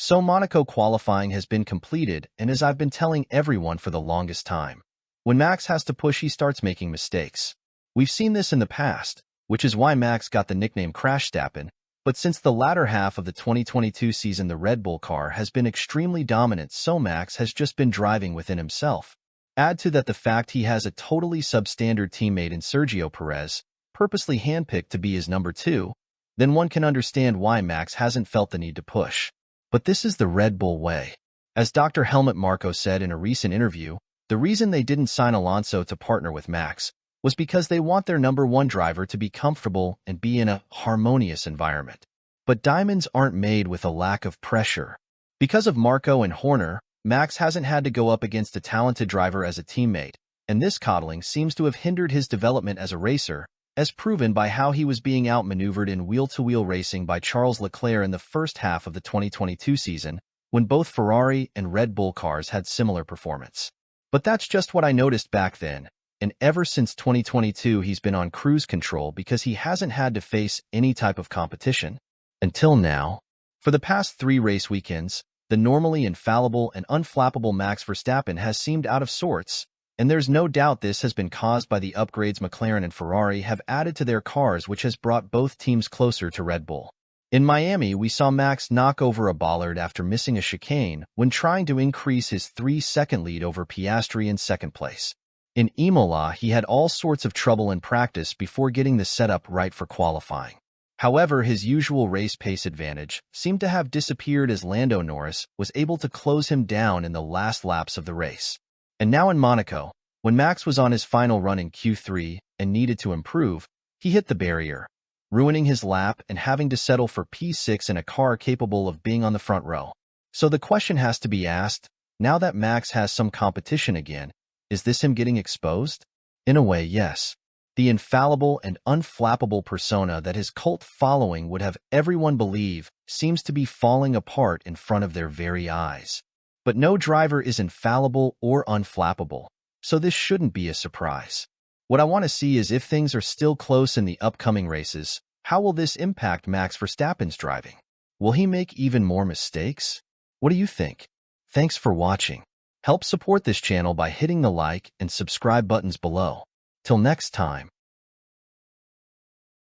So Monaco qualifying has been completed, and as I've been telling everyone for the longest time, when Max has to push, he starts making mistakes. We've seen this in the past, which is why Max got the nickname Crashstappen, but since the latter half of the 2022 season, the Red Bull car has been extremely dominant, so Max has just been driving within himself. Add to that the fact he has a totally substandard teammate in Sergio Perez, purposely handpicked to be his number 2, then one can understand why Max hasn't felt the need to push. But this is the Red Bull way. As Dr. Helmut Marko said in a recent interview, the reason they didn't sign Alonso to partner with Max was because they want their number 1 driver to be comfortable and be in a harmonious environment. But diamonds aren't made with a lack of pressure. Because of Marko and Horner, Max hasn't had to go up against a talented driver as a teammate, and this coddling seems to have hindered his development as a racer, as proven by how he was being outmaneuvered in wheel-to-wheel racing by Charles Leclerc in the first half of the 2022 season, when both Ferrari and Red Bull cars had similar performance. But that's just what I noticed back then, and ever since 2022 he's been on cruise control because he hasn't had to face any type of competition. Until now. For the past 3 race weekends, the normally infallible and unflappable Max Verstappen has seemed out of sorts, and there's no doubt this has been caused by the upgrades McLaren and Ferrari have added to their cars, which has brought both teams closer to Red Bull. In Miami, we saw Max knock over a bollard after missing a chicane when trying to increase his 3-second lead over Piastri in second place. In Imola, he had all sorts of trouble in practice before getting the setup right for qualifying. However, his usual race pace advantage seemed to have disappeared as Lando Norris was able to close him down in the last laps of the race. And now in Monaco, when Max was on his final run in Q3 and needed to improve, he hit the barrier, ruining his lap and having to settle for P6 in a car capable of being on the front row. So the question has to be asked, now that Max has some competition again, is this him getting exposed? In a way, yes. The infallible and unflappable persona that his cult following would have everyone believe seems to be falling apart in front of their very eyes. But no driver is infallible or unflappable, so this shouldn't be a surprise. What I want to see is if things are still close in the upcoming races, how will this impact Max Verstappen's driving? Will he make even more mistakes? What do you think? Thanks for watching. Help support this channel by hitting the like and subscribe buttons below. Till next time.